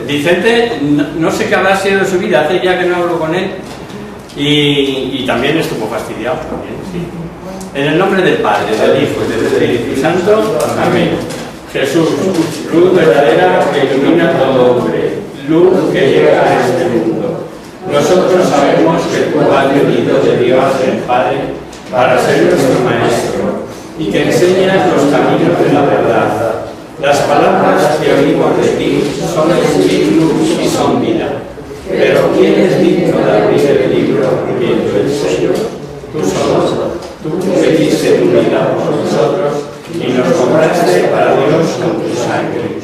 Vicente, no sé qué habrá sido de su vida, hace ya que no hablo con él, y también estuvo fastidiado también, sí. En el nombre del Padre, del Hijo y del Espíritu Santo, amén. Jesús, luz verdadera que ilumina a todo hombre, luz que llega a este mundo. Nosotros sabemos que tú has venido de Dios el Padre para ser nuestro Maestro y que enseñas los caminos de la verdad. Las palabras que oímos de ti son espíritu y son vida. Pero ¿quién es digno de abrir el libro abriendo el sello? Tú solo. Tú que diste tu vida por nosotros y nos compraste para Dios con tu sangre.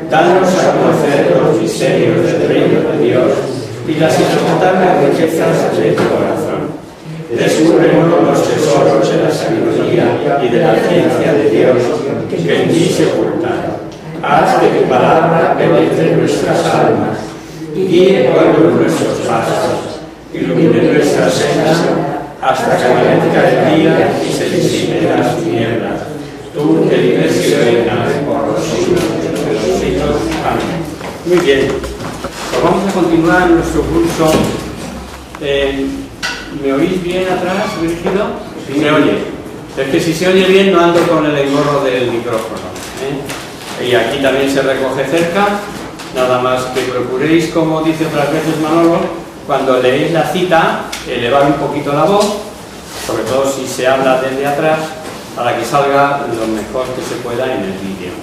Danos a conocer los misterios del reino de Dios y las inagotables riquezas de tu corazón. Descúbrenos los tesoros de la sabiduría y de la ciencia de Dios que en ti se ocultan. Haz que tu palabra penetre nuestras almas, guíe por nuestros pasos, ilumine nuestras sendas hasta que amanezca el día y se disipen las tinieblas. Tú que vives y reinas por los siglos de los siglos. Amén. Muy bien. Pues vamos a continuar nuestro curso. ¿Me oís bien atrás, Virgilio? Sí. ¿Me oye? Es que si se oye bien no ando con el engorro del micrófono. Y aquí también se recoge cerca. Nada más que procuréis, como dice otras veces Manolo, cuando leéis la cita, elevar un poquito la voz, sobre todo si se habla desde atrás, para que salga lo mejor que se pueda en el vídeo.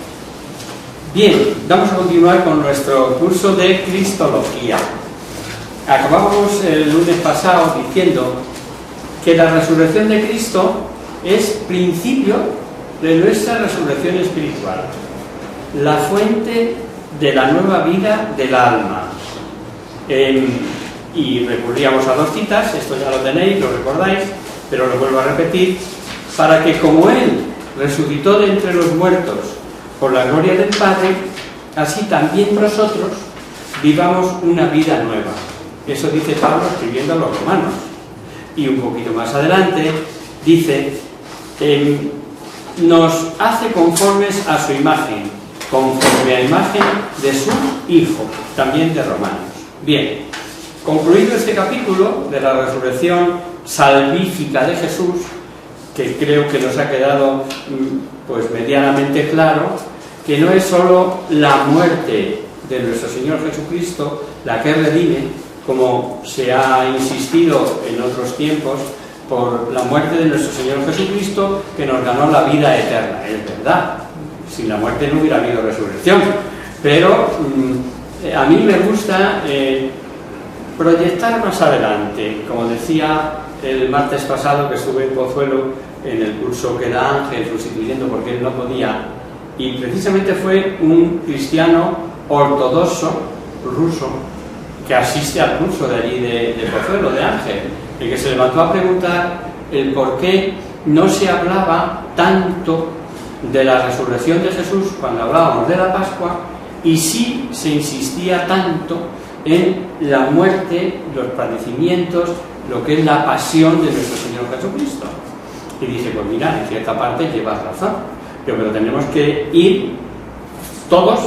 Bien, vamos a continuar con nuestro curso de Cristología. Acabamos el lunes pasado diciendo que la resurrección de Cristo es principio de nuestra resurrección espiritual, la fuente de la nueva vida del alma. Y recurríamos a dos citas, esto ya lo tenéis, lo recordáis, pero lo vuelvo a repetir, para que como Él resucitó de entre los muertos por la gloria del Padre, así también nosotros vivamos una vida nueva. Eso dice Pablo escribiendo a los romanos. Y un poquito más adelante dice, nos hace conformes a su imagen, conforme a imagen de su Hijo, también de Romanos. Bien, concluido este capítulo de la resurrección salvífica de Jesús, que creo que nos ha quedado pues medianamente claro, que no es solo la muerte de nuestro Señor Jesucristo la que redime, como se ha insistido en otros tiempos, por la muerte de nuestro Señor Jesucristo que nos ganó la vida eterna. Es verdad, sin la muerte no hubiera habido resurrección, pero a mí me gusta proyectar más adelante, como decía el martes pasado que estuve en Pozuelo en el curso que da Ángel sustituyendo porque él no podía, y precisamente fue un cristiano ortodoxo ruso que asiste al curso de allí de Pozuelo, de Ángel, el que se levantó a preguntar el por qué no se hablaba tanto de la resurrección de Jesús cuando hablábamos de la Pascua, y sí se insistía tanto en la muerte, los padecimientos, lo que es la pasión de nuestro Señor Jesucristo. Y dice, pues mira, en cierta parte llevas razón, pero tenemos que ir todos,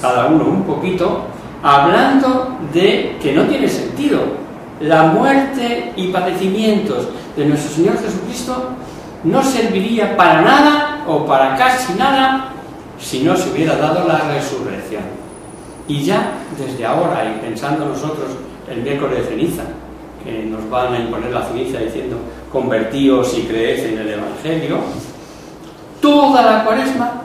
cada uno un poquito, hablando de que no tiene sentido. La muerte y padecimientos de nuestro Señor Jesucristo no serviría para nada o para casi nada si no se hubiera dado la resurrección. Y ya desde ahora, y pensando nosotros el miércoles de ceniza, que nos van a imponer la ceniza diciendo convertíos y creed en el Evangelio, toda la Cuaresma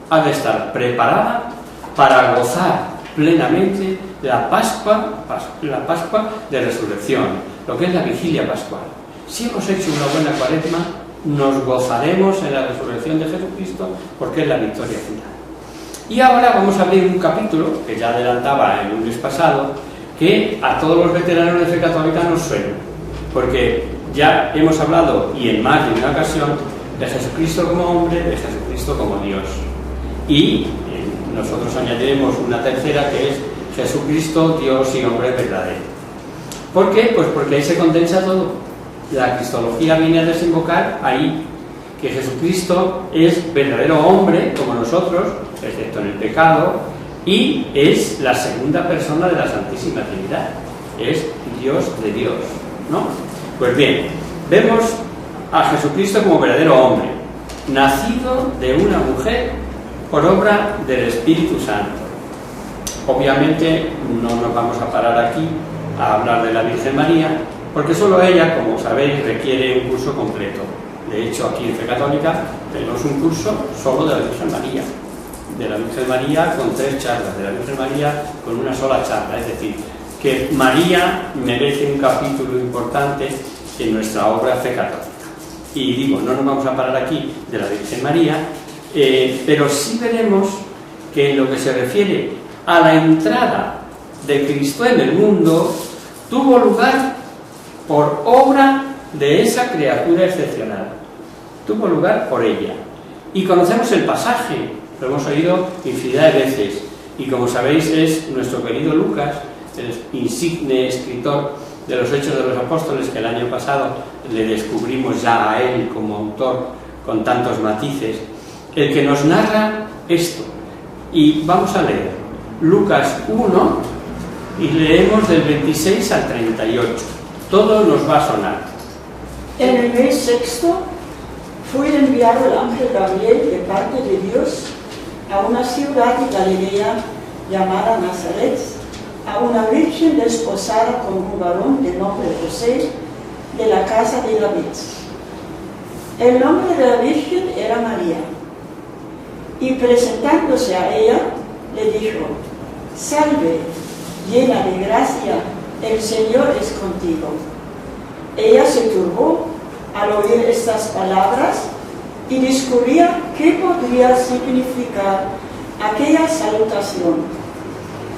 ha de estar preparada para gozar plenamente la Pascua de Resurrección, lo que es la vigilia pascual. Si hemos hecho una buena Cuaresma, nos gozaremos en la resurrección de Jesucristo porque es la victoria final. Y ahora vamos a abrir un capítulo que ya adelantaba el lunes pasado, que a todos los veteranos de fe católica nos suena, porque ya hemos hablado, y en más de una ocasión, de Jesucristo como hombre, de Jesucristo como Dios. Y nosotros añadiremos una tercera, que es Jesucristo, Dios y hombre verdadero. ¿Por qué? Pues porque ahí se condensa todo. La cristología viene a desembocar ahí, que Jesucristo es verdadero hombre, como nosotros, excepto en el pecado, y es la segunda persona de la Santísima Trinidad, es Dios de Dios, ¿no? Pues bien, vemos a Jesucristo como verdadero hombre, nacido de una mujer por obra del Espíritu Santo. Obviamente no nos vamos a parar aquí a hablar de la Virgen María, porque solo ella, como sabéis, requiere un curso completo. De hecho, aquí en Fe Católica tenemos un curso solo de la Virgen María. De la Virgen María con 3 charlas, de la Virgen María con una sola charla. Es decir, que María merece un capítulo importante en nuestra obra Fe Católica. Y digo, no nos vamos a parar aquí de la Virgen María, pero sí veremos que en lo que se refiere a la entrada de Cristo en el mundo, tuvo lugar por obra de esa criatura excepcional. Tuvo lugar por ella. Y conocemos el pasaje, lo hemos oído infinidad de veces. Y como sabéis, es nuestro querido Lucas, el insigne escritor de los Hechos de los Apóstoles, que el año pasado le descubrimos ya a él como autor con tantos matices, el que nos narra esto. Y vamos a leer Lucas 1 y leemos del 26 al 38. Todo nos va a sonar. En el mes sexto fue enviado el ángel Gabriel de parte de Dios a una ciudad de Galilea llamada Nazaret, a una virgen desposada con un varón de nombre José, de la casa de David. El nombre de la virgen era María. Y presentándose a ella, le dijo: Salve, llena de gracia, el Señor es contigo. Ella se turbó al oír estas palabras y descubría qué podría significar aquella salutación.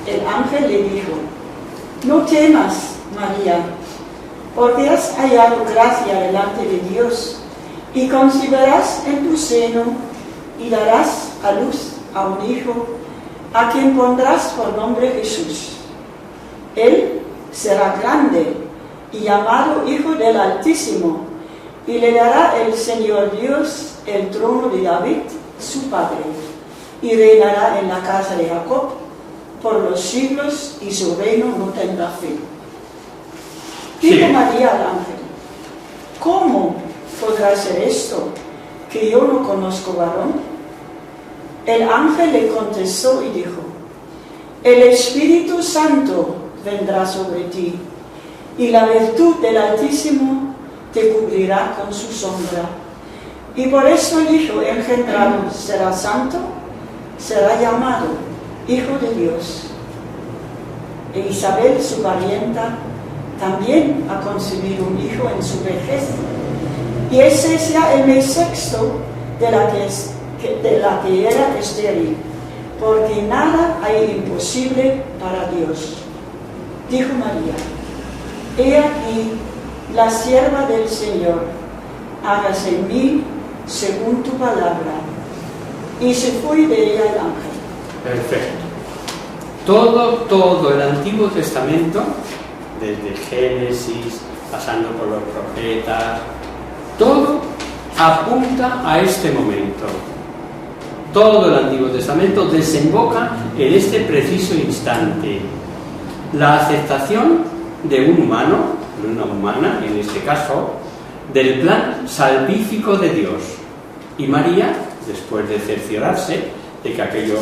El ángel le dijo: No temas, María, porque has hallado gracia delante de Dios, y concebirás en tu seno y darás a luz a un hijo, a quien pondrás por nombre Jesús. Él será grande y llamado Hijo del Altísimo, y le dará el Señor Dios el trono de David, su padre, y reinará en la casa de Jacob por los siglos, y su reino no tendrá fin. Dijo María al ángel: ¿Cómo podrá ser esto, que yo no conozco varón? El ángel le contestó y dijo: El Espíritu Santo vendrá sobre ti, y la virtud del Altísimo te cubrirá con su sombra. Y por eso el Hijo engendrado será santo, será llamado Hijo de Dios. E Isabel, su parienta, también ha concebido un hijo en su vejez, y ese es ya el mes sexto de la que era estéril, porque nada hay imposible para Dios. Dijo María: He aquí la sierva del Señor, hágase en mí según tu palabra. Y se fue de ella el ángel. Perfecto. Todo el Antiguo Testamento, desde Génesis, pasando por los profetas, todo apunta a este momento. Todo el Antiguo Testamento desemboca en este preciso instante. La aceptación de un humano, de una humana en este caso, del plan salvífico de Dios. Y María, después de cerciorarse de que aquello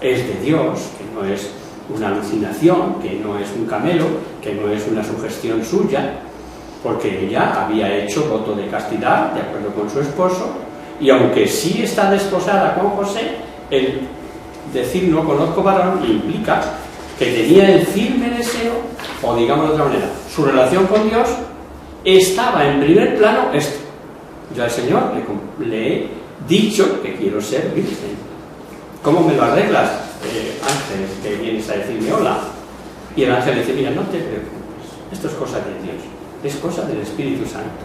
es de Dios, que no es una alucinación, que no es un camelo, que no es una sugestión suya, porque ella había hecho voto de castidad de acuerdo con su esposo, y aunque sí está desposada con José, el decir no conozco varón implica que tenía el firme deseo, o digamos de otra manera, su relación con Dios estaba en primer plano esto. Yo al Señor le he dicho que quiero ser virgen. ¿Cómo me lo arreglas, ángel, que vienes a decirme hola? Y el ángel dice: mira, no te preocupes, esto es cosa de Dios, es cosa del Espíritu Santo,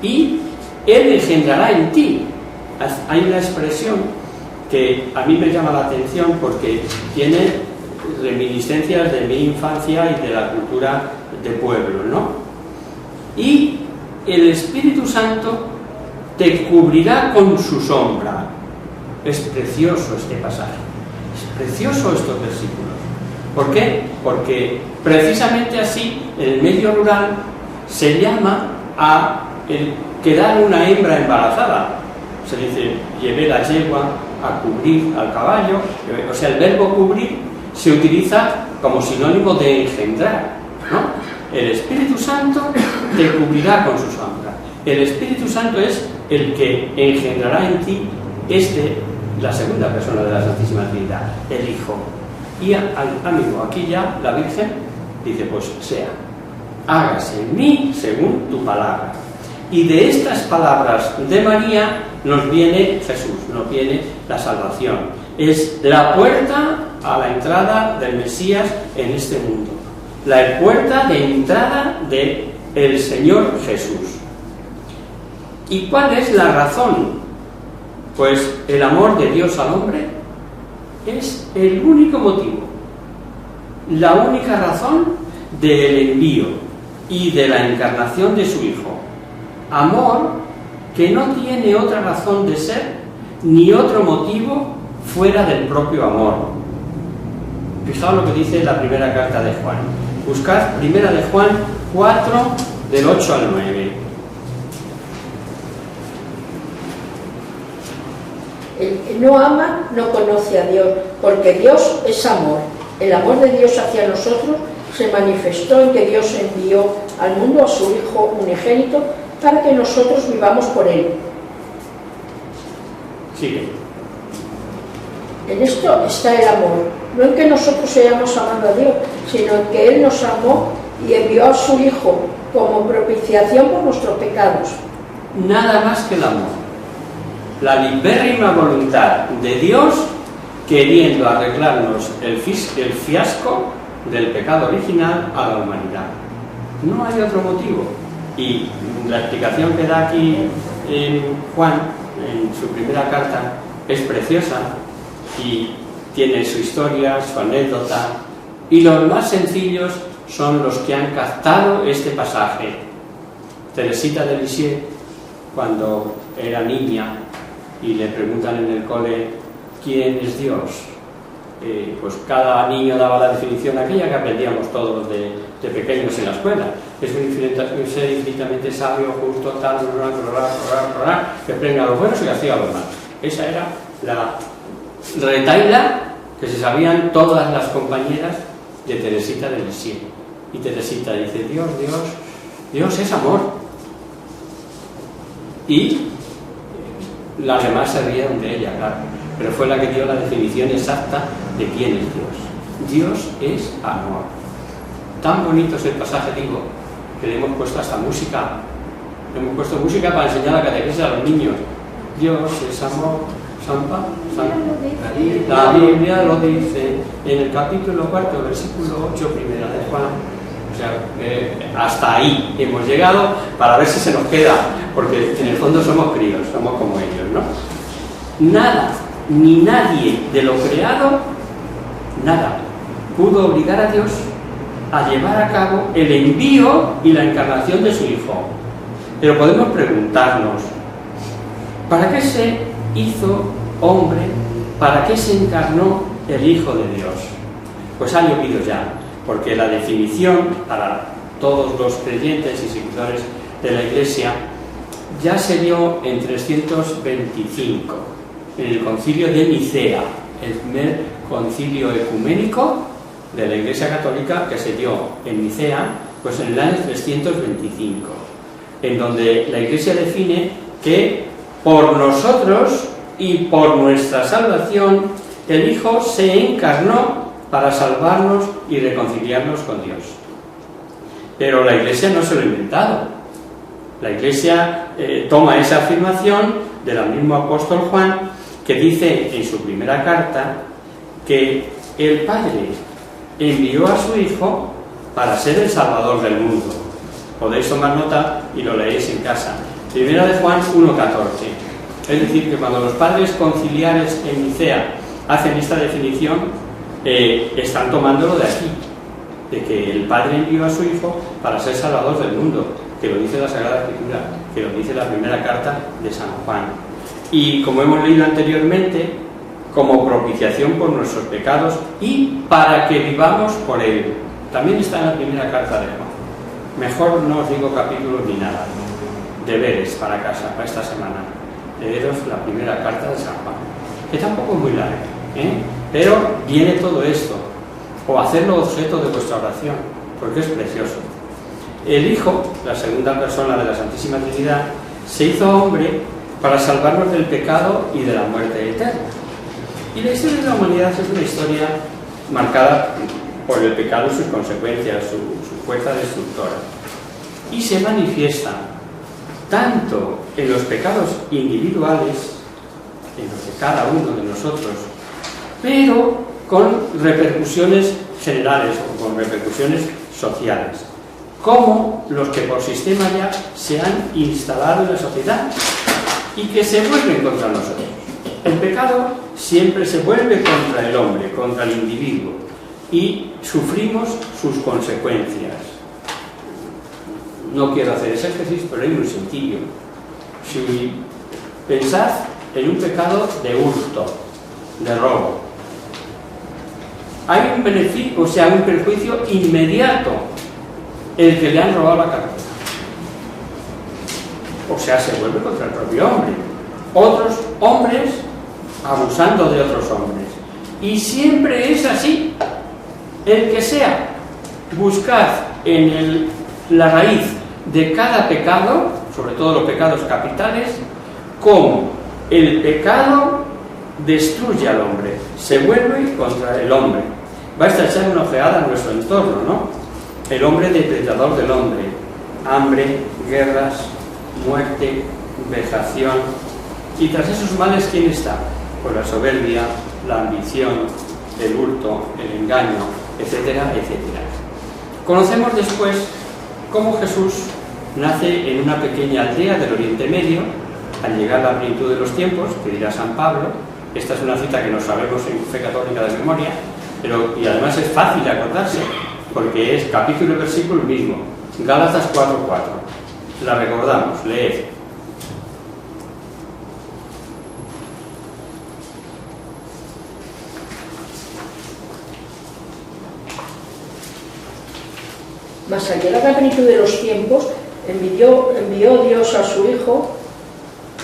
y Él engendrará en ti. Hay una expresión que a mí me llama la atención porque tiene reminiscencias de mi infancia y de la cultura de pueblo, ¿no? Y el Espíritu Santo te cubrirá con su sombra. Es precioso este pasaje, es Precioso estos versículos. ¿Por qué? Porque precisamente así, en el medio rural, se llama a el quedar una hembra embarazada. Se dice, llevé la yegua a cubrir al caballo. O sea, el verbo cubrir se utiliza como sinónimo de engendrar, ¿no? El Espíritu Santo te cubrirá con su sombra. El Espíritu Santo es el que engendrará en ti la segunda persona de la Santísima Trinidad, el Hijo. Y amigo, aquí ya la Virgen dice, pues sea, hágase en mí según tu palabra. Y de estas palabras de María nos viene Jesús, nos viene la salvación. Es la puerta a la entrada del Mesías en este mundo. La puerta de entrada del Señor Jesús. ¿Y cuál es la razón? Pues el amor de Dios al hombre es el único motivo, la única razón del envío y de la encarnación de su Hijo. Amor que no tiene otra razón de ser ni otro motivo fuera del propio amor. Fijaos lo que dice la primera carta de Juan. Buscad primera de Juan 4, del 8 al 9. El que no ama no conoce a Dios, porque Dios es amor. El amor de Dios hacia nosotros se manifestó en que Dios envió al mundo a su Hijo unigénito para que nosotros vivamos por Él. Sigue. En esto está el amor, no en que nosotros hayamos amado a Dios, sino en que Él nos amó y envió a su Hijo como propiciación por nuestros pecados. Nada más que el amor. La libérrima voluntad de Dios queriendo arreglarnos el fiasco del pecado original a la humanidad. No hay otro motivo. Y la explicación que da aquí Juan en su primera carta es preciosa y tiene su historia, su anécdota, y los más sencillos son los que han captado este pasaje. Teresita de Lisieux, cuando era niña y le preguntan en el cole ¿quién es Dios? Pues cada niño daba la definición aquella que aprendíamos todos de pequeños en la escuela. Es un ser infinitamente sabio, justo, tal, que premia a los buenos y castiga a los malos. Esa era la retahíla que se sabían todas las compañeras de Teresita de Lisieux. Y Teresita dice, Dios es amor. Y las demás se rieron de ella, claro, pero fue la que dio la definición exacta de quién es Dios. Dios es amor. Tan bonito es el pasaje, digo, que le hemos puesto hasta música. Le hemos puesto música para enseñar la catequesis a los niños. Dios es amor. La Biblia lo dice en el capítulo 4, versículo 8, primera de Juan. O sea, hasta ahí hemos llegado para ver si se nos queda, porque en el fondo somos críos, somos como ellos, ¿no? Nada, ni nadie de lo creado, nada, pudo obligar a Dios a llevar a cabo el envío y la encarnación de su Hijo. Pero podemos preguntarnos, ¿para qué se hizo hombre? ¿Para qué se encarnó el Hijo de Dios? Pues ha llovido ya, porque la definición para todos los creyentes y seguidores de la Iglesia ya se dio en 325, en el concilio de Nicea, el primer concilio ecuménico de la Iglesia Católica que se dio en Nicea, pues en el año 325, en donde la Iglesia define que por nosotros y por nuestra salvación el Hijo se encarnó para salvarnos y reconciliarnos con Dios. Pero la Iglesia no se lo ha inventado. La Iglesia toma esa afirmación del mismo apóstol Juan, que dice en su primera carta que el Padre envió a su Hijo para ser el Salvador del mundo. Podéis tomar nota y lo leéis en casa. Primera de Juan 1,14. Es decir, que cuando los padres conciliares en Nicea hacen esta definición, están tomándolo de aquí, de que el Padre envió a su Hijo para ser Salvador del mundo, que lo dice la Sagrada Escritura, que lo dice la primera carta de San Juan. Y como hemos leído anteriormente, como propiciación por nuestros pecados y para que vivamos por Él. También está en la primera carta de Juan. Mejor no os digo capítulos ni nada. Deberes para casa, para esta semana. Leeros la primera carta de San Juan, que tampoco es muy larga, pero viene todo esto, o hacerlo objeto de vuestra oración, porque es precioso. El Hijo, la segunda persona de la Santísima Trinidad, se hizo hombre para salvarnos del pecado y de la muerte eterna. Y la historia de la humanidad es una historia marcada por el pecado y sus consecuencias, su fuerza destructora. Y se manifiesta tanto en los pecados individuales, en los de cada uno de nosotros, pero con repercusiones generales o con repercusiones sociales, como los que por sistema ya se han instalado en la sociedad y que se vuelven contra nosotros. El pecado siempre se vuelve contra el hombre, contra el individuo, y sufrimos sus consecuencias. No quiero hacer ese ejercicio, pero es muy sencillo. Si pensad en un pecado de hurto, de robo, hay un beneficio, un perjuicio inmediato, el que le han robado la cartera. Se vuelve contra el propio hombre. Otros hombres abusando de otros hombres. Y siempre es así. El que sea, buscad en la raíz de cada pecado, sobre todo los pecados capitales, cómo el pecado destruye al hombre, se vuelve contra el hombre. Basta echar una ojeada a nuestro entorno, ¿no? El hombre depredador del hombre, hambre, guerras, muerte, vejación. Y tras esos males, ¿quién está? Pues la soberbia, la ambición, el hurto, el engaño, etcétera, etcétera. Conocemos después cómo Jesús nace en una pequeña aldea del Oriente Medio, al llegar a la plenitud de los tiempos, que dirá San Pablo. Esta es una cita que no sabemos en Fe Católica de memoria, y además es fácil de acordarse, porque es capítulo y versículo mismo, Gálatas 4:4. La recordamos, leed. Mas al llegar a la plenitud de los tiempos, envió Dios a su Hijo,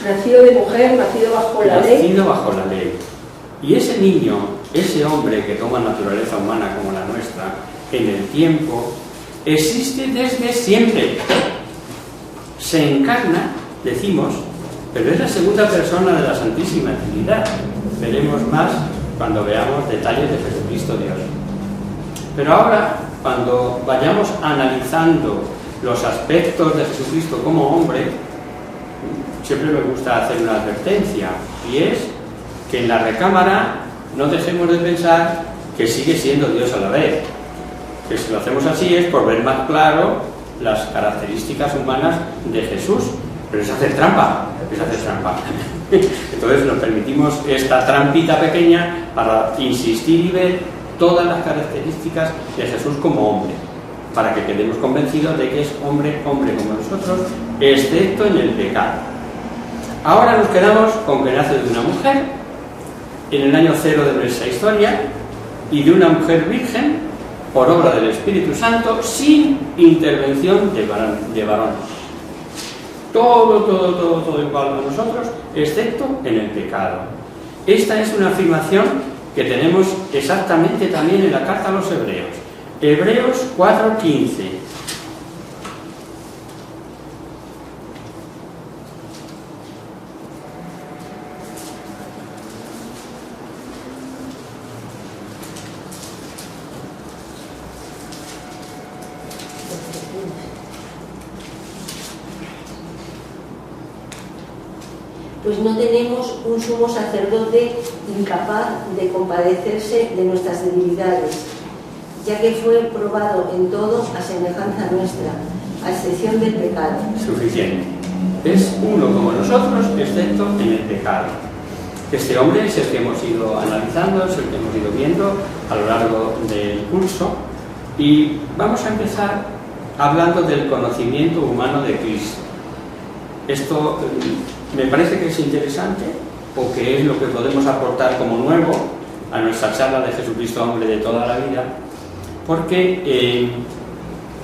nacido de mujer, nacido bajo la ley. Nacido bajo la ley. Y ese niño, ese hombre que toma naturaleza humana como la nuestra, en el tiempo, existe desde siempre. Se encarna, decimos, pero es la segunda persona de la Santísima Trinidad. Veremos más cuando veamos detalles de Jesucristo Dios. Pero ahora, cuando vayamos analizando los aspectos de Jesucristo como hombre, siempre me gusta hacer una advertencia, y es que en la recámara no dejemos de pensar que sigue siendo Dios a la vez. Que si lo hacemos así es por ver más claro las características humanas de Jesús, pero es hacer trampa, Entonces nos permitimos esta trampita pequeña para insistir y ver todas las características de Jesús como hombre, para que quedemos convencidos de que es hombre como nosotros, excepto en el pecado. Ahora nos quedamos con que nace de una mujer en el año 0 de nuestra historia, y de una mujer virgen por obra del Espíritu Santo, sin intervención de varón. Todo igual a nosotros, excepto en el pecado. Esta es una afirmación que tenemos exactamente también en la carta a los Hebreos. Hebreos 4:15. Pues no tenemos un sumo sacerdote incapaz de compadecerse de nuestras debilidades, ya que fue probado en todo a semejanza nuestra, a excepción del pecado. Suficiente. Es uno como nosotros, excepto en el pecado. Este hombre es el que hemos ido analizando, es el que hemos ido viendo a lo largo del curso, y vamos a empezar hablando del conocimiento humano de Cristo. Esto me parece que es interesante o qué es lo que podemos aportar como nuevo a nuestra charla de Jesucristo hombre de toda la vida, porque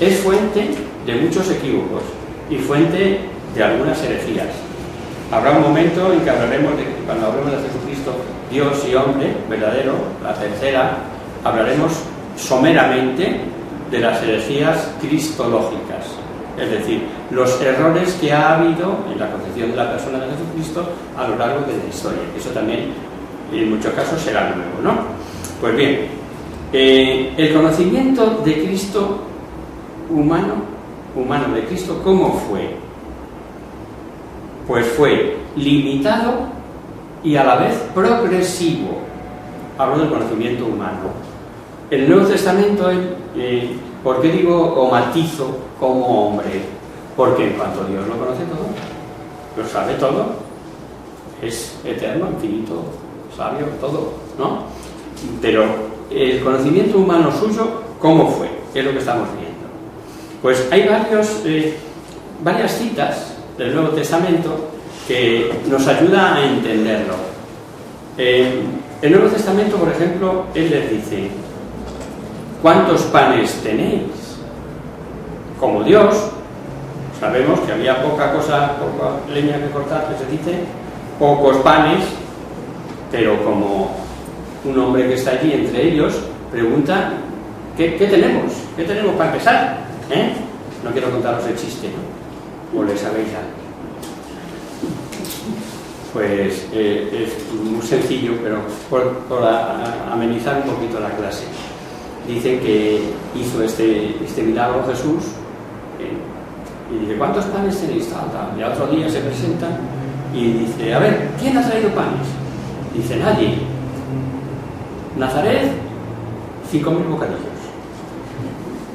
es fuente de muchos equívocos y fuente de algunas herejías. Habrá un momento en que hablaremos de, cuando hablemos de Jesucristo, Dios y hombre verdadero, la tercera, hablaremos someramente de las herejías cristológicas, es decir, los errores que ha habido en la concepción de la persona de Jesucristo a lo largo de la historia. Eso también en muchos casos será nuevo, ¿no? Pues bien, el conocimiento de Cristo humano de Cristo, ¿cómo fue? Pues fue limitado y a la vez progresivo. Hablo del conocimiento humano. El Nuevo Testamento, ¿por qué digo o matizo como hombre? Porque en cuanto Dios lo conoce todo, lo sabe todo, es eterno, infinito, sabio, todo, ¿no? Pero el conocimiento humano suyo, ¿cómo fue? Es lo que estamos viendo. Pues hay varias citas del Nuevo Testamento que nos ayuda a entenderlo. El Nuevo Testamento, por ejemplo, él les dice: ¿cuántos panes tenéis? Como Dios, sabemos que había poca leña que cortar, que se dice, pocos panes, pero como un hombre que está allí entre ellos pregunta: ¿qué tenemos? ¿Qué tenemos para empezar? No quiero contaros el chiste, ¿no? ¿O le sabéis algo? Pues es muy sencillo, pero por amenizar un poquito la clase. Dicen que hizo este milagro Jesús y dice: ¿cuántos panes tenéis? Y otro día se presentan y dice: a ver, ¿quién ha traído panes? Dice: nadie. Nazaret, 5.000 bocadillos.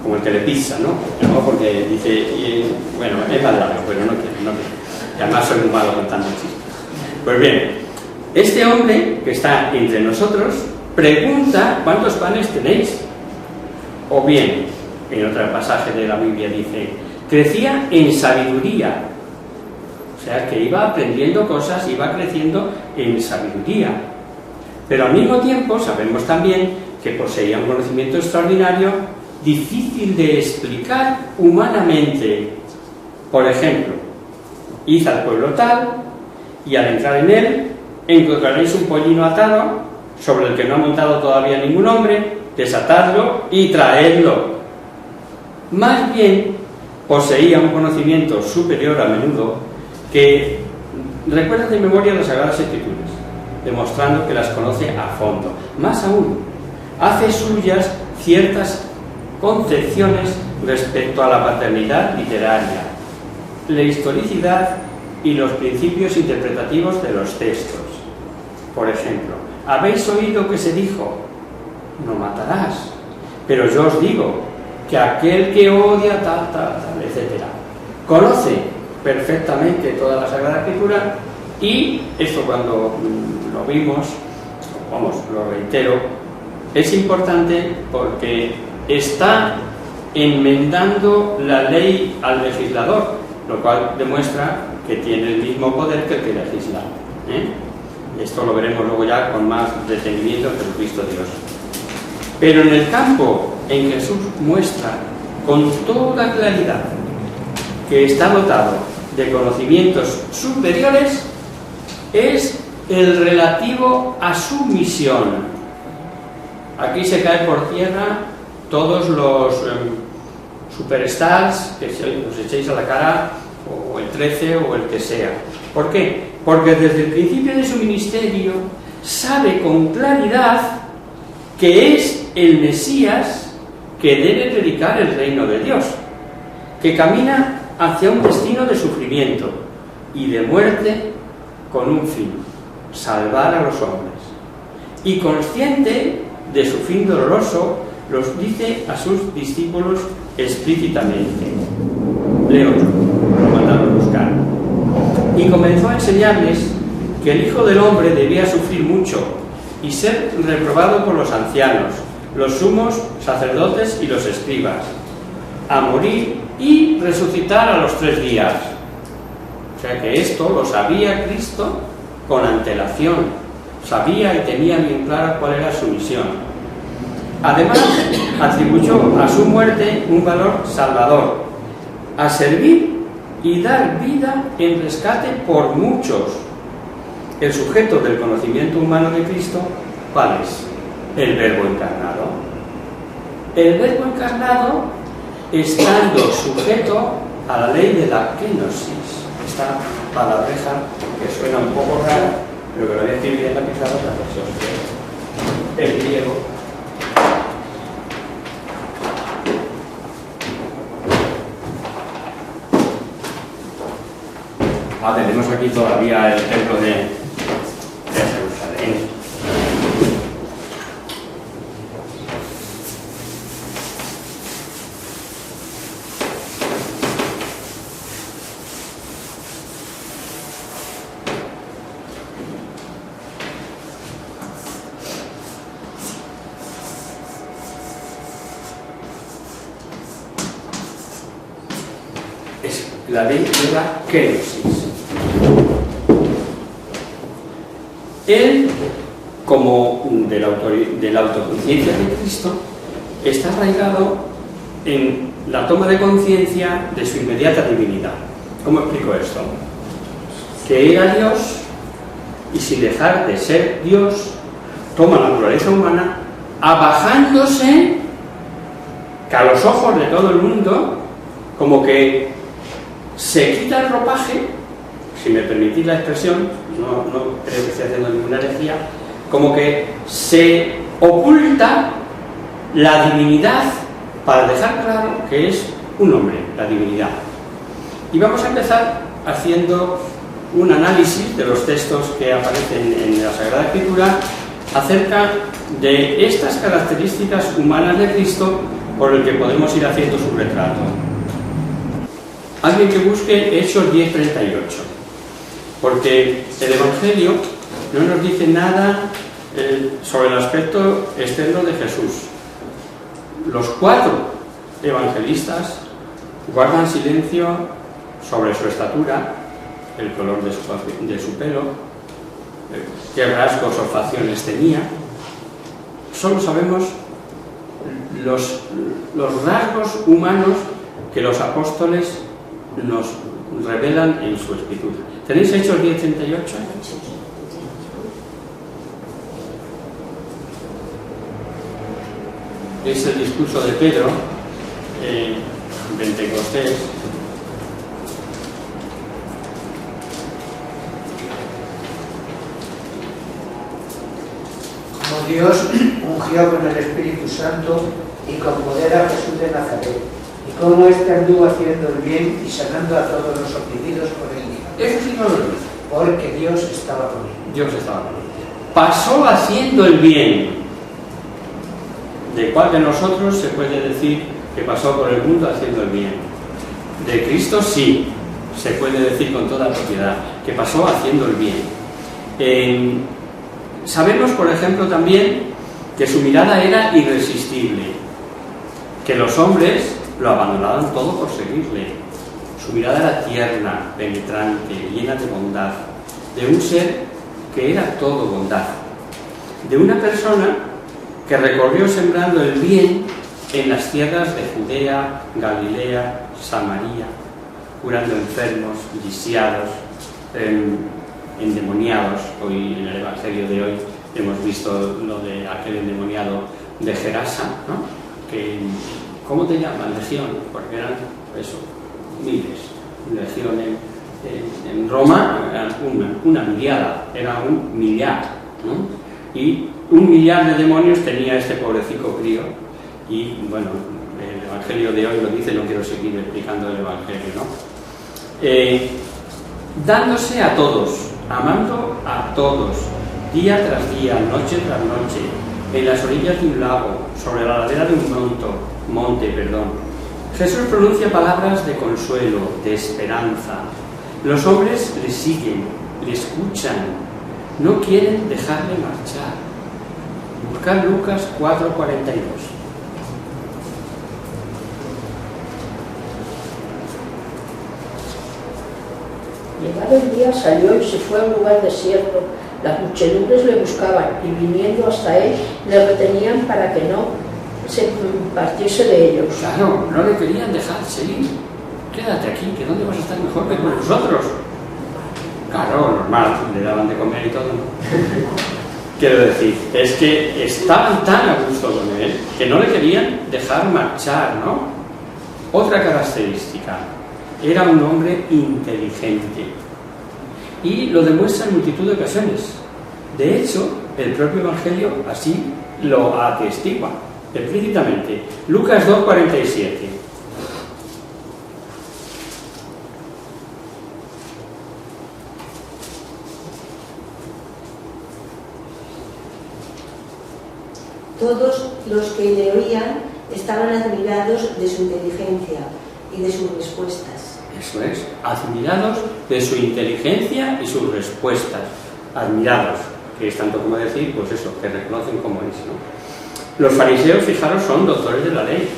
Como el Telepizza, ¿no? No, porque dice, bueno, es más largo, pero no quiero. Y además soy muy malo contando chistes. Pues bien, este hombre que está entre nosotros pregunta: ¿cuántos panes tenéis? O bien, en otro pasaje de la Biblia dice: crecía en sabiduría. O sea, que iba aprendiendo cosas, iba creciendo en sabiduría. Pero al mismo tiempo sabemos también que poseía un conocimiento extraordinario, difícil de explicar humanamente. Por ejemplo, id al pueblo tal, y al entrar en él encontraréis un pollino atado, sobre el que no ha montado todavía ningún hombre, desatadlo y traedlo. Más bien, poseía un conocimiento superior a menudo que recuerda de memoria las Sagradas Escrituras, demostrando que las conoce a fondo. Más aún, hace suyas ciertas concepciones respecto a la paternidad literaria, la historicidad y los principios interpretativos de los textos. Por ejemplo, ¿habéis oído que se dijo: no matarás? Pero yo os digo que aquel que odia tal, etc. Conoce perfectamente toda la Sagrada Escritura, y esto cuando lo vimos, vamos, lo reitero, es importante porque está enmendando la ley al legislador, lo cual demuestra que tiene el mismo poder que el que legisla. Esto lo veremos luego ya con más detenimiento en Jesucristo Dios. Pero en el campo en que Jesús muestra con toda claridad que está dotado de conocimientos superiores es el relativo a su misión. Aquí se cae por tierra todos los superstars que os echéis a la cara, o el 13 o el que sea. ¿Por qué? Porque desde el principio de su ministerio sabe con claridad que es el Mesías que debe predicar el reino de Dios, que camina hacia un destino de sufrimiento y de muerte con un fin: salvar a los hombres. Y consciente de su fin doloroso, los dice a sus discípulos explícitamente. Leo yo, lo mandaron a buscar. Y comenzó a enseñarles que el Hijo del Hombre debía sufrir mucho y ser reprobado por los ancianos, los sumos sacerdotes y los escribas, a morir y resucitar a los 3 días. O sea que esto lo sabía Cristo con antelación, sabía y tenía bien clara cuál era su misión. Además, atribuyó a su muerte un valor salvador, a servir y dar vida en rescate por muchos. El sujeto del conocimiento humano de Cristo, ¿cuál es? El Verbo encarnado. El Verbo encarnado, estando sujeto a la ley de la kenosis. Esta palabreja que suena un poco rara, pero que lo voy a escribir en la pizarra para que se os quede. El griego. Tenemos aquí todavía el templo de Jerusalén. Es la ley de la kenosis. Él, como de la autoconciencia de Cristo, está arraigado en la toma de conciencia de su inmediata divinidad. ¿Cómo explico esto? Que era Dios y sin dejar de ser Dios, toma la naturaleza humana, abajándose que a los ojos de todo el mundo, como que se quita el ropaje, si me permitís la expresión, no creo que esté haciendo ninguna herejía, como que se oculta la divinidad para dejar claro que es un hombre, la divinidad. Y vamos a empezar haciendo un análisis de los textos que aparecen en la Sagrada Escritura acerca de estas características humanas de Cristo por el que podemos ir haciendo su retrato. Alguien que busque Hechos 10:38. Porque el Evangelio no nos dice nada sobre el aspecto externo de Jesús. Los 4 evangelistas guardan silencio sobre su estatura, el color de su pelo, qué rasgos o facciones tenía. Solo sabemos los rasgos humanos que los apóstoles nos revelan en su escritura. ¿Tenéis Hechos 10:38? Es el discurso de Pedro en Pentecostés. Como Dios ungió con el Espíritu Santo y con poder a Jesús de Nazaret, y cómo éste anduvo haciendo el bien y sanando a todos los oprimidos por el día. Eso sí no lo dice. Porque Dios estaba con él. Dios estaba con él. Pasó haciendo el bien. ¿De cuál de nosotros se puede decir que pasó por el mundo haciendo el bien? De Cristo sí, se puede decir con toda propiedad, que pasó haciendo el bien. Sabemos, por ejemplo, también que su mirada era irresistible, que los hombres lo abandonaban todo por seguirle. Su mirada era tierna, penetrante, llena de bondad, de un ser que era todo bondad, de una persona que recorrió sembrando el bien en las tierras de Judea, Galilea, Samaria, curando enfermos, lisiados, endemoniados. Hoy en el Evangelio de hoy hemos visto lo de aquel endemoniado de Gerasa, ¿no? Que, ¿cómo te llaman? Legión, porque eran eso, miles. Legión en Roma era una miriada, era un millar, ¿no? Y 1 millar de demonios tenía este pobrecito crío. Y bueno, el Evangelio de hoy lo dice, no quiero seguir explicando el Evangelio, ¿no? Dándose a todos, amando a todos, día tras día, noche tras noche, en las orillas de un lago, sobre la ladera de un monte. Jesús pronuncia palabras de consuelo, de esperanza. Los hombres le siguen, le escuchan, no quieren dejarle marchar. Buscar Lucas 4:42. Llegado el día salió y se fue a un lugar desierto. Las muchedumbres le buscaban y viniendo hasta él le retenían para que no se partiese de ellos. Claro, no le querían dejar seguir. Quédate aquí, que ¿dónde vas a estar mejor que con nosotros? Claro, normal, le daban de comer y todo. Quiero decir, es que estaban tan a gusto con él que no le querían dejar marchar, ¿no? Otra característica, era un hombre inteligente y lo demuestra en multitud de ocasiones. De hecho, el propio Evangelio así lo atestigua explícitamente. Lucas 2:47. Todos los que le oían estaban admirados de su inteligencia y de sus respuestas. Eso es, admirados de su inteligencia y sus respuestas. Admirados, que es tanto como decir, pues eso, que reconocen cómo es, ¿no? Los fariseos, fijaros, son doctores de la ley,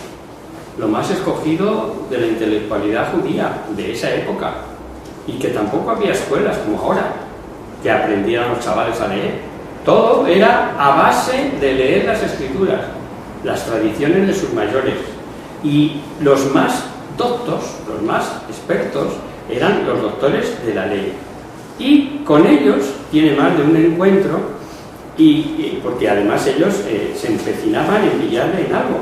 lo más escogido de la intelectualidad judía de esa época, y que tampoco había escuelas como ahora, que aprendieran los chavales a leer. Todo era a base de leer las escrituras, las tradiciones de sus mayores, y los más doctos, los más expertos, eran los doctores de la ley. Y con ellos tiene más de un encuentro, porque además ellos se empecinaban en pillarle en algo,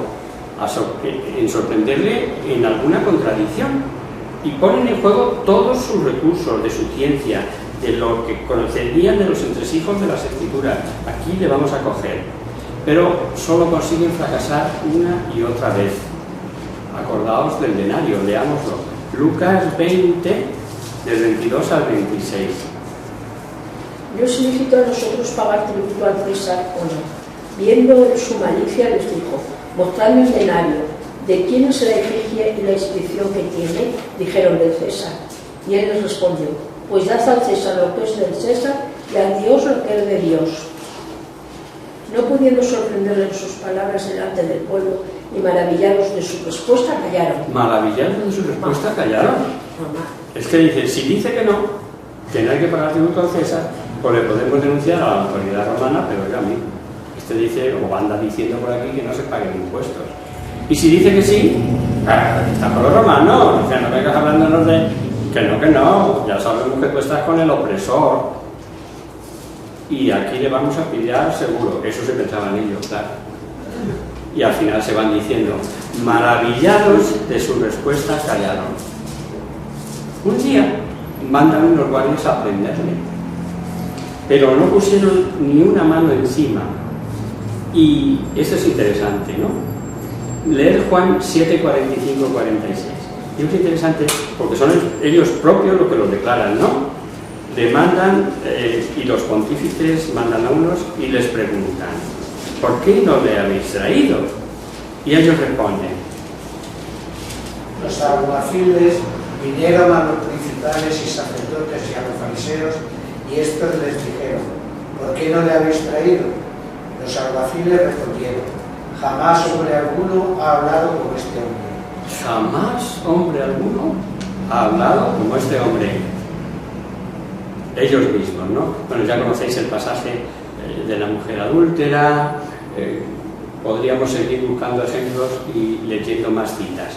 en sorprenderle en alguna contradicción, y ponen en juego todos sus recursos de su ciencia, de lo que conocerían de los entresijos de las escrituras. Aquí le vamos a coger, pero solo consiguen fracasar una y otra vez. Acordaos del denario, leámoslo. Lucas 20, del 22 al 26. ¿No es lícito a nosotros pagar tributo al César o no? Viendo su malicia les dijo, mostradme un denario. ¿De quién es la efigie y la inscripción que tiene? Dijeron, del César. Y él les respondió, pues dad al César lo que es del César y a Dios lo que es de Dios. No pudiendo sorprenderle en sus palabras delante del pueblo y maravillados de su respuesta, callaron. Maravillados de su respuesta, callaron. Mamá. Es que dice, si dice que no hay que pagar tributo al César, pues le podemos denunciar a la autoridad romana, pero oiga a mí. Este dice, o anda diciendo por aquí que no se paguen impuestos. Y si dice que sí, está con los romanos, o sea, no vengas hablándonos de que no, ya sabemos que tú estás con el opresor. Y aquí le vamos a pillar seguro, eso se pensaban ellos, claro. Y al final se van diciendo, maravillados de su respuesta, callaron. Un día mandan unos guardias a prenderle, pero no pusieron ni una mano encima. Y eso es interesante, ¿no? Leer Juan 7, 45, 46. Y es interesante porque son ellos propios los que lo declaran, ¿no? Le mandan, y los pontífices mandan a unos y les preguntan, ¿por qué no le habéis traído? Y ellos responden. Los alguaciles vinieron a los principales y sacerdotes y a los fariseos, y estos les dijeron, ¿por qué no le habéis traído? Los alguaciles respondieron, jamás hombre alguno ha hablado como este hombre. Jamás hombre alguno ha hablado como este hombre. Ellos mismos, ¿no? Bueno, ya conocéis el pasaje de la mujer adúltera, podríamos seguir buscando ejemplos y leyendo más citas.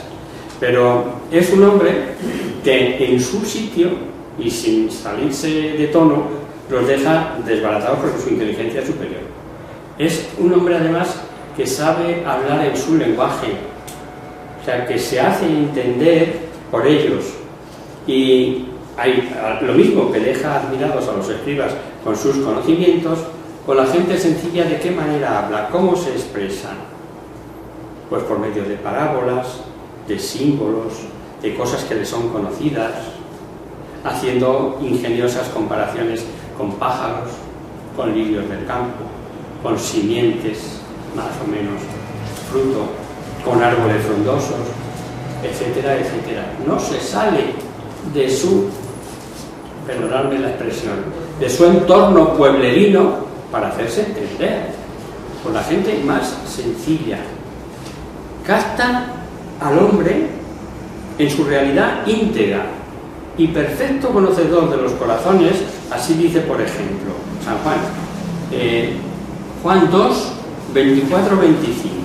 Pero es un hombre que en su sitio, y sin salirse de tono, los deja desbaratados porque su inteligencia es superior. Es un hombre además que sabe hablar en su lenguaje, o sea, que se hace entender por ellos. Y hay lo mismo que deja admirados a los escribas con sus conocimientos, con la gente sencilla, ¿de qué manera habla? ¿Cómo se expresa? Pues por medio de parábolas, de símbolos, de cosas que le son conocidas, haciendo ingeniosas comparaciones con pájaros, con lirios del campo, con simientes, más o menos, fruto, con árboles frondosos, etcétera, etcétera. No se sale de su, perdonadme la expresión, de su entorno pueblerino para hacerse entender por la gente más sencilla. Capta al hombre en su realidad íntegra, y perfecto conocedor de los corazones, así dice, por ejemplo, San Juan. Juan 2, 24, 25.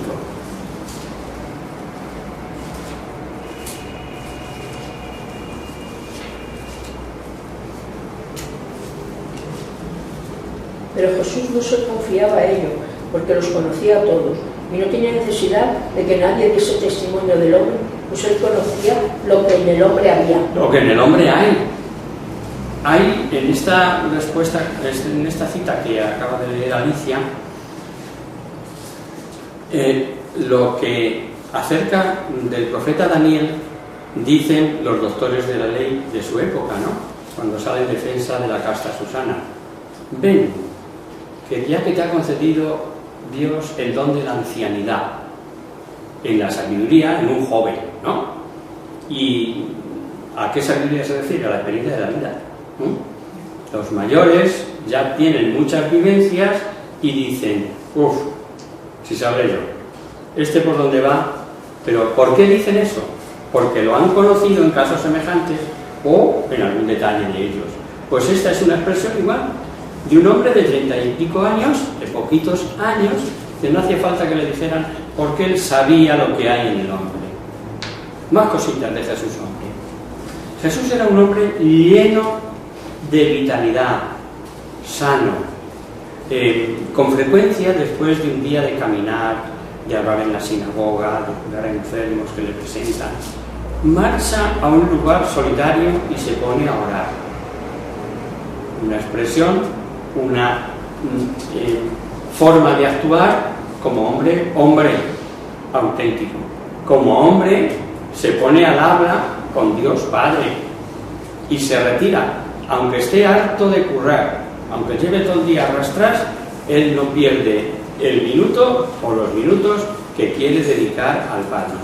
Pero Jesús no se confiaba a ello, porque los conocía a todos, y no tenía necesidad de que nadie diese testimonio del hombre, pues él conocía lo que en el hombre había. Lo que en el hombre hay. Hay en esta respuesta, en esta cita que acaba de leer Alicia, lo que acerca del profeta Daniel dicen los doctores de la ley de su época, ¿no? Cuando sale en defensa de la casta Susana. Ven, que ya que te ha concedido Dios el don de la ancianidad, en la sabiduría, en un joven, ¿no? ¿Y a qué sabiduría se refiere? A la experiencia de la vida, ¿no? Los mayores ya tienen muchas vivencias y dicen, uff, si sabré yo, este por dónde va. Pero ¿por qué dicen eso? Porque lo han conocido en casos semejantes o en algún detalle de ellos. Pues esta es una expresión igual de un hombre de 30 y pico años, de poquitos años, que no hacía falta que le dijeran, porque él sabía lo que hay en el hombre. Más cositas de Jesús hombre. Jesús era un hombre lleno de vitalidad, sano. Con frecuencia, después de un día de caminar, de hablar en la sinagoga, de curar a enfermos que le presentan, marcha a un lugar solitario y se pone a orar. Una expresión, una forma de actuar como hombre auténtico. Como hombre se pone al habla con Dios Padre y se retira, aunque esté harto de currar, aunque lleve todo el día a arrastras, él no pierde el minuto o los minutos que quiere dedicar al Padre.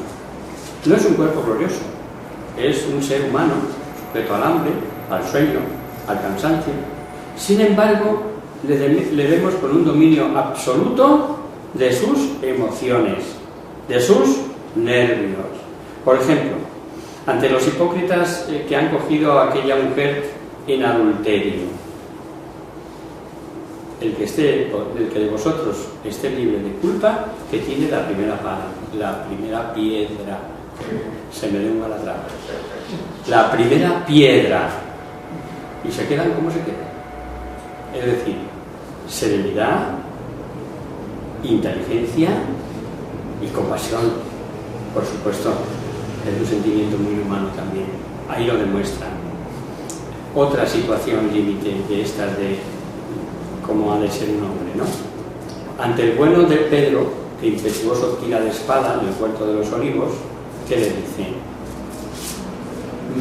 No es un cuerpo glorioso, es un ser humano, sujeto al hambre, al sueño, al cansancio. Sin embargo, le vemos con un dominio absoluto de sus emociones, de sus nervios. Por ejemplo, ante los hipócritas que han cogido a aquella mujer en adulterio, el que de vosotros esté libre de culpa, que tiene la primera piedra. Se me lengua la traba. La primera piedra. Y se quedan como se quedan. Es decir, serenidad, inteligencia y compasión. Por supuesto, es un sentimiento muy humano también. Ahí lo demuestran. Otra situación límite de estas de cómo ha de ser un hombre, ¿no? Ante el bueno de Pedro, que impetuoso tira de espada en el huerto de los olivos, ¿qué le dice?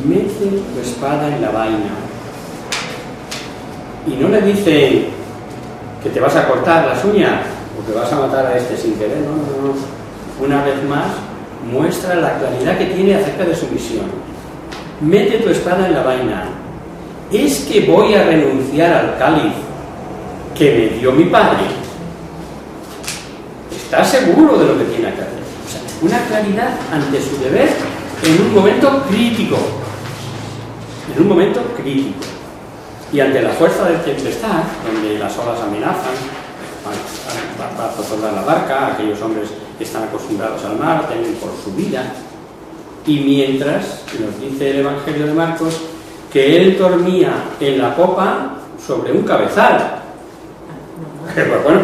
Mete tu espada en la vaina. Y no le dice que te vas a cortar las uñas o que vas a matar a este sin querer, no. Una vez más, muestra la claridad que tiene acerca de su misión. Mete tu espada en la vaina. ¿Es que voy a renunciar al cáliz que me dio mi padre? ¿Está seguro de lo que tiene que hacer? O sea, una claridad ante su deber en un momento crítico. En un momento crítico. Y ante la fuerza de tempestad, donde las olas amenazan, va a zozobrar la barca, aquellos hombres que están acostumbrados al mar, temen por su vida. Y mientras, nos dice el Evangelio de Marcos, que él dormía en la popa sobre un cabezal. Bueno,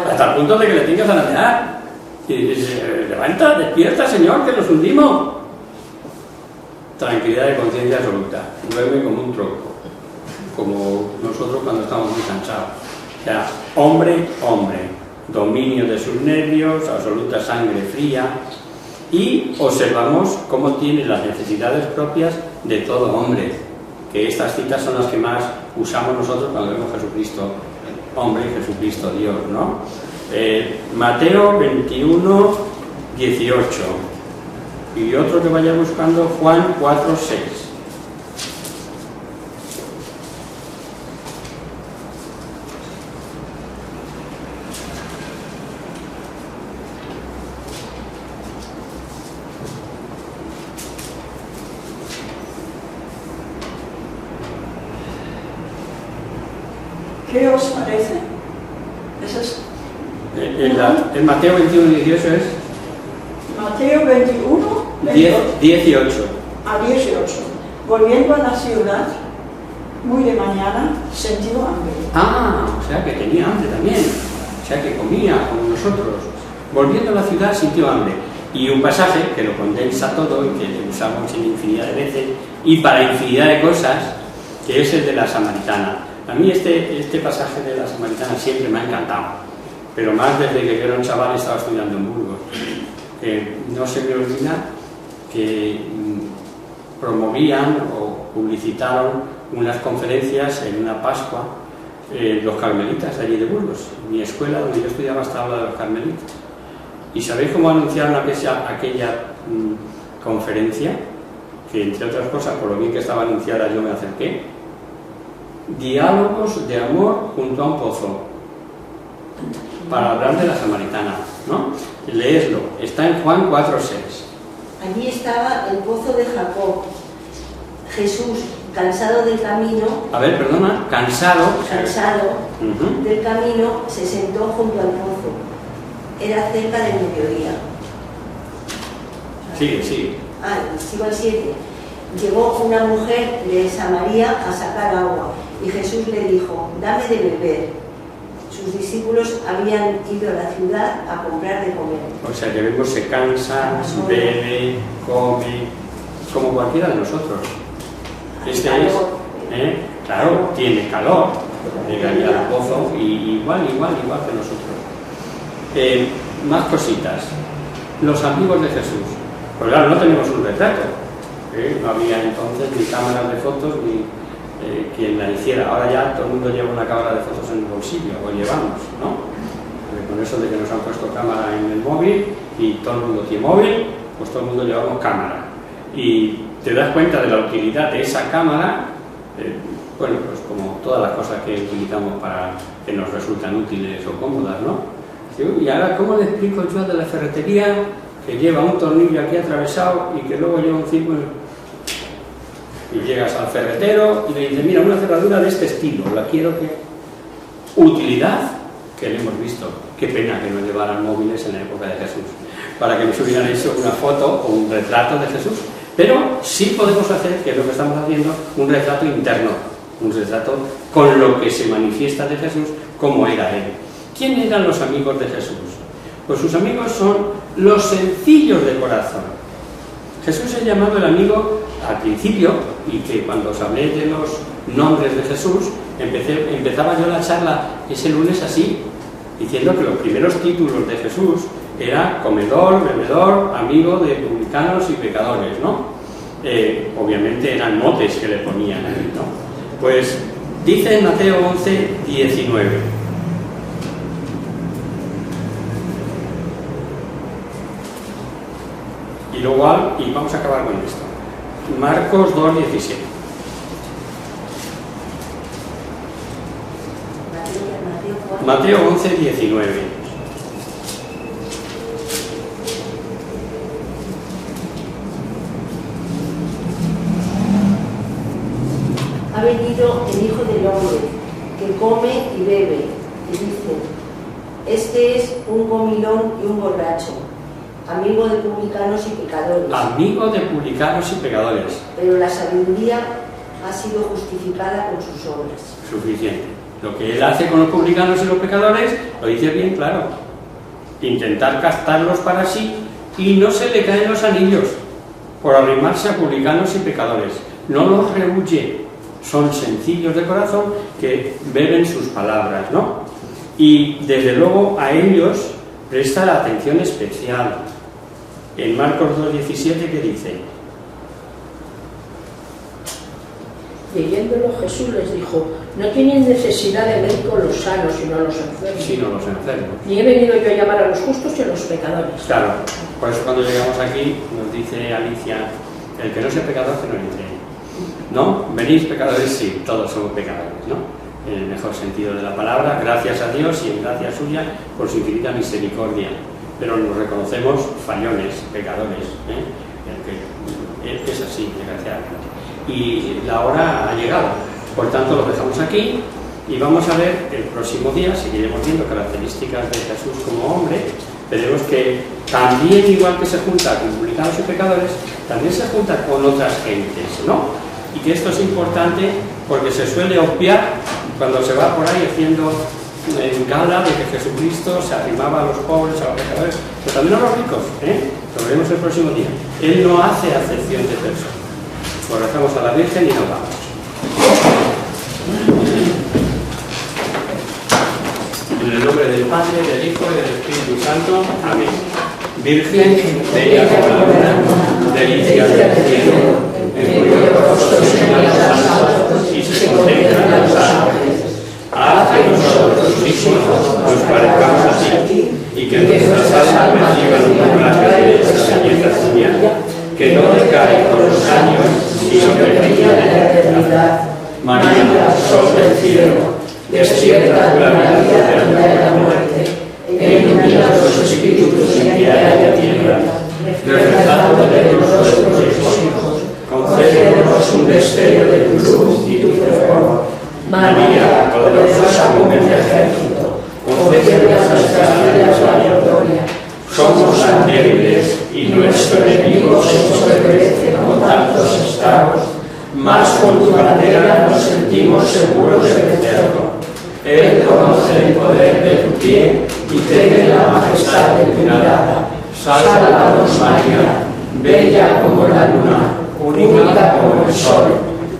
hasta el punto de que le tengas a ladear. Y dice, levanta, despierta, Señor, que nos hundimos. Tranquilidad de conciencia absoluta. Duerme como un tronco. Como nosotros cuando estamos muy cansados. O sea, hombre, dominio de sus nervios, absoluta sangre fría, y observamos cómo tiene las necesidades propias de todo hombre, que estas citas son las que más usamos nosotros cuando vemos Jesucristo hombre y Jesucristo Dios, ¿no? Mateo 21, 18, y otro que vaya buscando, Juan 4, 6. ¿Qué os parece? Eso es En Mateo 21, 18 es Mateo 21, 18. a 18. Volviendo a la ciudad, muy de mañana, sentió hambre. Ah, o sea que tenía hambre también, o sea que comía como nosotros. Volviendo a la ciudad sintió hambre. Y un pasaje que lo condensa todo y que le usamos en infinidad de veces y para infinidad de cosas, que es el de la samaritana. A mí este pasaje de la samaritana siempre me ha encantado, pero más desde que yo era un chaval estaba estudiando en Burgos. No se me olvida que promovían o publicitaron unas conferencias en una Pascua los carmelitas de allí de Burgos. Mi escuela donde yo estudiaba estaba la de los carmelitas. ¿Y sabéis cómo anunciaron aquella conferencia? Que entre otras cosas, por lo bien que estaba anunciada, yo me acerqué. Diálogos de amor junto a un pozo, para hablar de la samaritana, ¿no? Leedlo, está en Juan 4:6. Allí estaba el pozo de Jacob. Jesús, cansado del camino, cansado del camino, se sentó junto al pozo. Era cerca del mediodía. Sí. Sigo al 7. Llegó una mujer de Samaria a sacar agua y Jesús le dijo: dame de beber. Sus discípulos habían ido a la ciudad a comprar de comer. O sea que vemos, se cansa, bebe, come, como cualquiera de nosotros. Claro, tiene calor, llega ahí al pozo y igual que nosotros. Más cositas. Los amigos de Jesús. Pues claro, no tenemos un retrato. No había entonces ni cámaras de fotos ni quien la hiciera. Ahora ya todo el mundo lleva una cámara de fotos en el bolsillo, o llevamos, ¿no? Con eso de que nos han puesto cámara en el móvil y todo el mundo tiene móvil, pues todo el mundo llevamos cámara. Y te das cuenta de la utilidad de esa cámara, pues como todas las cosas que utilizamos para que nos resultan útiles o cómodas, ¿no? Y ahora, ¿cómo le explico yo de la ferretería que lleva un tornillo aquí atravesado y que luego lleva un círculo? Y llegas al ferretero y le dices: mira, una cerradura de este estilo, la quiero que... Utilidad que le hemos visto. Qué pena que no llevaran móviles en la época de Jesús, para que nos hubieran hecho una foto o un retrato de Jesús. Pero sí podemos hacer, que es lo que estamos haciendo, un retrato interno, un retrato con lo que se manifiesta de Jesús, cómo era Él. ¿Quién eran los amigos de Jesús? Pues sus amigos son los sencillos de corazón. Jesús es llamado el amigo al principio, y que cuando os hablé de los nombres de Jesús, empezaba yo la charla ese lunes así, diciendo que los primeros títulos de Jesús era comedor, bebedor, amigo de publicanos y pecadores, ¿no? Obviamente eran motes que le ponían ahí, ¿no? Pues dice en Mateo 11:19. Y luego, y vamos a acabar con esto. Marcos 2:17. Mateo 11:19. Ha venido el Hijo del Hombre, que come y bebe, y dice: este es un comilón y un borracho, amigo de publicanos y pecadores. Amigo de publicanos y pecadores. Pero la sabiduría ha sido justificada con sus obras. Suficiente. Lo que él hace con los publicanos y los pecadores, lo dice bien claro. Intentar captarlos para sí, y no se le caen los anillos por arrimarse a publicanos y pecadores. No los rehuye. Son sencillos de corazón que beben sus palabras, ¿no? Y desde luego a ellos presta la atención especial. En Marcos 2:17, ¿qué dice? Leyéndolo, Jesús les dijo: no tienen necesidad de médicos los sanos, sino los enfermos. Sino los enfermos. Ni he venido yo a llamar a los justos y a los pecadores. Claro, por eso cuando llegamos aquí nos dice Alicia: el que no sea pecador, que no entre. ¿No? ¿Venís pecadores? Sí, todos somos pecadores, ¿no? En el mejor sentido de la palabra, gracias a Dios y en gracia suya por su infinita misericordia. Pero nos reconocemos fallones, pecadores, es así, desgraciadamente. Y la hora ha llegado, por tanto lo dejamos aquí Y vamos a ver el próximo día, seguiremos viendo características de Jesús como hombre. Veremos que también, igual que se junta con publicanos y pecadores, también se junta con otras gentes, ¿no? Y que esto es importante porque se suele obviar cuando se va por ahí haciendo en gala de que Jesucristo se arrimaba a los pobres, a los pecadores, pero también a los ricos, ¿eh? Lo veremos el próximo día. Él no hace acepción de personas. Pues rezamos a la Virgen y nos vamos. En el nombre del Padre, del Hijo y del Espíritu Santo. Amén. Virgen, bella como la luna, delicia del cielo, en cuyo rostro señalan los santos y se contemplan los ángeles. Haz que nosotros, tus hijos, nos parezcamos a ti, y que nuestras almas reciban un plagio de esta belleza genial, que no decae con los años, sino que brilla en la eternidad. María, sol del cielo, despierta la vida de la muerte, ilumina los espíritus en que haya tierra, reflejando de nuestros hijos, concédenos un destello de tu luz y tu fervor. María, poderosa como el ejército, concédenos nuestras vidas la victoria. Somos tan débiles y nuestro enemigo se nos perece con tantos estragos, mas con tu bandera nos sentimos seguros de vencerlo. Él conoce el poder de tu pie y tiene la majestad de tu mirada. Sálvanos, María, bella como la luna, única como el sol,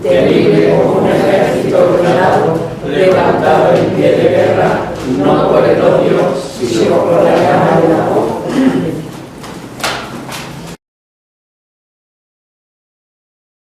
temible como un ejército ordenado, levantado en pie de guerra, no por el odio, sino